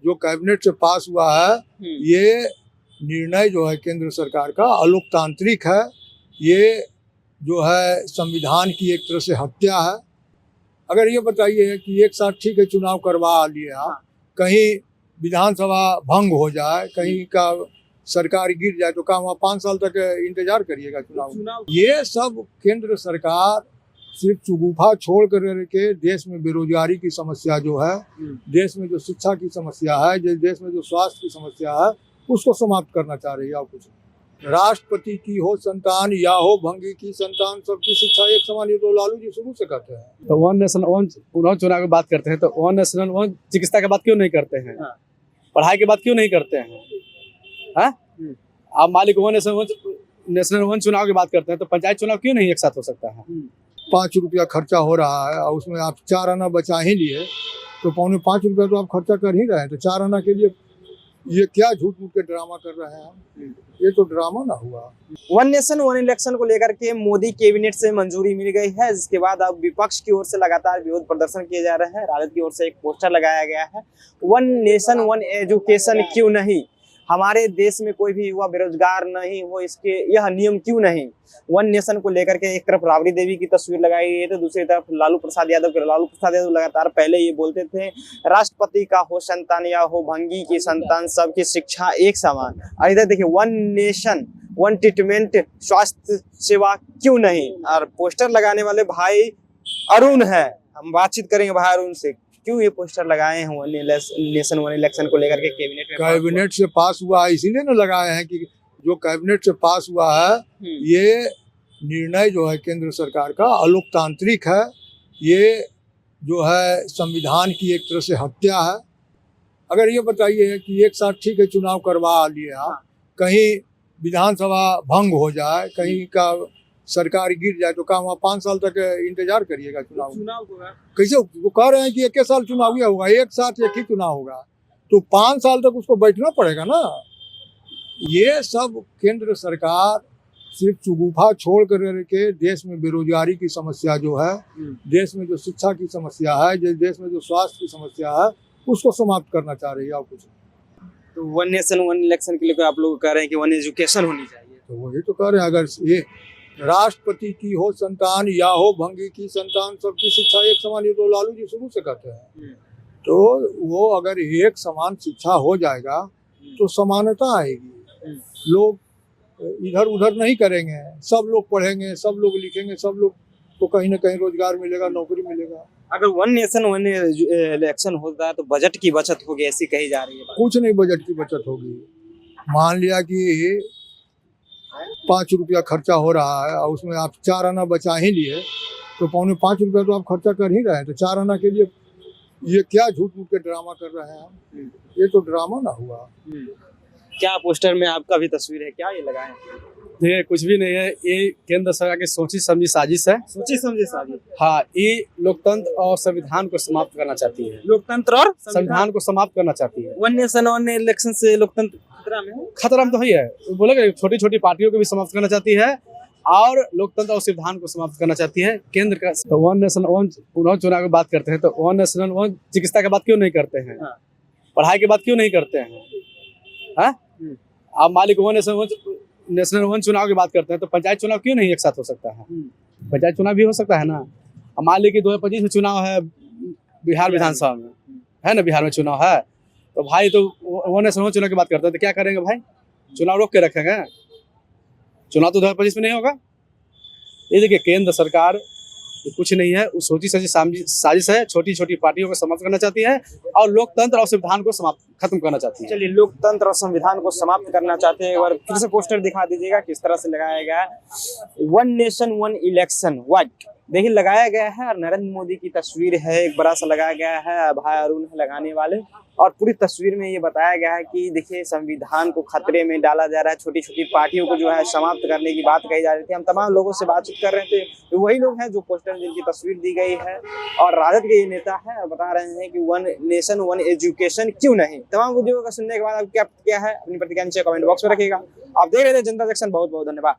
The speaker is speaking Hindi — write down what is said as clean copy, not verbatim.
जो कैबिनेट से पास हुआ है ये निर्णय जो है केंद्र सरकार का अलोकतांत्रिक है। ये जो है संविधान की एक तरह से हत्या है। अगर ये बताइए कि एक साथ ठीक है चुनाव करवा लिए आप, कहीं विधानसभा भंग हो जाए, कहीं का सरकार गिर जाए तो क्या वहाँ 5 साल तक इंतजार करिएगा चुनाव? ये सब केंद्र सरकार सिर्फ चुगुफा छोड़ कर के देश में बेरोजगारी की समस्या जो है, देश में जो शिक्षा की समस्या है, देश में जो स्वास्थ्य की समस्या है, उसको समाप्त करना चाह रही है और कुछ नहीं। राष्ट्रपति की हो संतान या हो भंगी की संतान, सबकी शिक्षा एक समान, ये तो लालू जी शुरू से कहते हैं। तो वन नेशन वन चुनाव की बात करते हैं तो वन नेशनल वन चिकित्सा की बात क्यों नहीं करते हैं? पढ़ाई की बात क्यों नहीं करते हैं? आप मालिक वन नेशनल वन चुनाव की बात करते हैं तो पंचायत चुनाव क्यों नहीं एक साथ हो सकता है? 5 रुपया खर्चा हो रहा है और उसमें आप 4 आना बचा ही लिए तो 4.25 रुपया तो आप खर्चा कर ही रहे हैं। तो 4 आना के लिए ये क्या झूठ मूठ के ड्रामा कर रहे हैं? ये तो ड्रामा ना हुआ। वन नेशन वन इलेक्शन को लेकर के मोदी कैबिनेट से मंजूरी मिल गई है, जिसके बाद अब विपक्ष की ओर से लगातार विरोध प्रदर्शन किए जा रहे हैं। राजद की ओर से एक पोस्टर लगाया गया है, वन नेशन वन एजुकेशन क्यों नहीं, हमारे देश में कोई भी युवा बेरोजगार नहीं हो, इसके यह नियम क्यों नहीं। वन नेशन को लेकर के एक तरफ राबड़ी देवी की तस्वीर लगाई गई है तो दूसरी तरफ लालू प्रसाद यादव लगातार पहले ये बोलते थे राष्ट्रपति का हो संतान या हो भंगी की संतान, सबकी शिक्षा एक समान। और इधर देखिए वन नेशन वन ट्रीटमेंट स्वास्थ्य सेवा क्यों नहीं। और पोस्टर लगाने वाले भाई अरुण है, हम बातचीत करेंगे भाई अरुण से, क्यों ये पोस्टर लगाए हैं वन नेशन वन इलेक्शन को लेकर के कैबिनेट से पास हुआ है इसीलिए ना लगाए हैं कि जो कैबिनेट से पास हुआ है ये निर्णय जो है केंद्र सरकार का अलोकतांत्रिक है। ये जो है संविधान की एक तरह से हत्या है। अगर ये बताइए कि एक साथ ठीक है चुनाव करवा लिए आप, कहीं विधानसभा भंग हो जाए, कहीं का सरकार गिर जाए तो क्या वहाँ 5 साल तक इंतजार करिएगा चुनाव होगा? कैसे वो कह रहे हैं कि 1 साल चुनाव ही होगा, एक साथ एक ही चुनाव होगा, तो 5 साल तक उसको बैठना पड़ेगा ना। ये सब केंद्र सरकार सिर्फ चुगुफा छोड़ कर के देश में बेरोजगारी की समस्या जो है, देश में जो शिक्षा की समस्या है, देश में जो स्वास्थ्य की समस्या है, उसको समाप्त करना चाह रही है और कुछ नहीं। तो वन नेशन वन इलेक्शन के लिए आप लोग कह रहे हैं कि वन एजुकेशन होनी चाहिए, तो वही तो कह रहे हैं। अगर ये राष्ट्रपति की हो संतान या हो भंगी की संतान, सबकी शिक्षा एक समान, ये तो लालू जी शुरू से कहते हैं। तो वो अगर एक समान शिक्षा हो जाएगा तो समानता आएगी, लोग इधर उधर नहीं करेंगे, सब लोग पढ़ेंगे, सब लोग लिखेंगे, सब लोग को कहीं ना कहीं रोजगार मिलेगा, नौकरी मिलेगा। अगर वन नेशन वन इलेक्शन होता है तो बजट की बचत होगी, ऐसी कही जा रही है। कुछ नहीं बजट की बचत होगी। मान लिया कि 5 रुपया खर्चा हो रहा है और उसमें आप 4 आना बचा ही लिए तो 4.25 रुपया तो आप खर्चा कर ही रहे हैं। तो 4 आना के लिए ये क्या झूठ मूठ के ड्रामा कर रहे हैं? ये तो ड्रामा ना हुआ। क्या पोस्टर में आपका भी तस्वीर है, क्या ये लगाए? देखिए कुछ भी नहीं है, ये केंद्र सरकार की सोची समझी साजिश है। सोची समझी साजिश? हाँ, ये लोकतंत्र और संविधान को समाप्त करना चाहती है। लोकतंत्र और संविधान को समाप्त करना चाहती है। वन नेशन वन इलेक्शन से लोकतंत्र खतरा में है? खतरा में तो ही है, बोलेगा छोटी छोटी पार्टियों को भी समाप्त करना चाहती है और लोकतंत्र और संविधान को समाप्त करना चाहती है केंद्र का। तो वन नेशन वन चुनाव की बात करते हैं तो वन नेशनल वन चिकित्सा की बात क्यों नहीं करते हैं? पढ़ाई की बात क्यों नहीं करते हैं? आप मालिक वन नेशनल वन चुनाव की बात करते हैं तो पंचायत चुनाव क्यों नहीं एक साथ हो सकता है? पंचायत चुनाव भी हो सकता है ना। मान लीजिए कि 2025 में चुनाव है बिहार विधानसभा में, है ना, बिहार में चुनाव है, तो भाई तो वन नेशनल वन चुनाव की बात करते हैं तो क्या करेंगे भाई? चुनाव रोक के रखेंगे? चुनाव तो 2025 में नहीं होगा। ये देखिए केंद्र सरकार कुछ नहीं है, वो सोची समझी साजिश है, छोटी छोटी पार्टियों को समाप्त करना चाहती है और लोकतंत्र और संविधान को खत्म करना चाहती है। चलिए, लोकतंत्र और संविधान को समाप्त करना चाहते हैं। एक बार फिर से पोस्टर दिखा दीजिएगा किस तरह से लगाया गया है। One nation one election white देखिए लगाया गया है और नरेंद्र मोदी की तस्वीर है, एक बड़ा सा लगाया गया है, भाई अरुण है लगाने वाले। और पूरी तस्वीर में ये बताया गया है कि देखिए संविधान को खतरे में डाला जा रहा है, छोटी छोटी पार्टियों को जो है समाप्त करने की बात कही जा रही थी। हम तमाम लोगों से बातचीत कर रहे थे, तो वही लोग हैं जो पोस्टर जिनकी तस्वीर दी गई है और राजद के ये नेता है और बता रहे हैं कि वन नेशन वन एजुकेशन क्यों नहीं। तमाम वीडियो का सुनने के बाद आप क्या है अपनी प्रतिक्रिया नीचे कमेंट बॉक्स में रखिएगा। आप देख रहे थे जनता जंक्शन, बहुत बहुत धन्यवाद।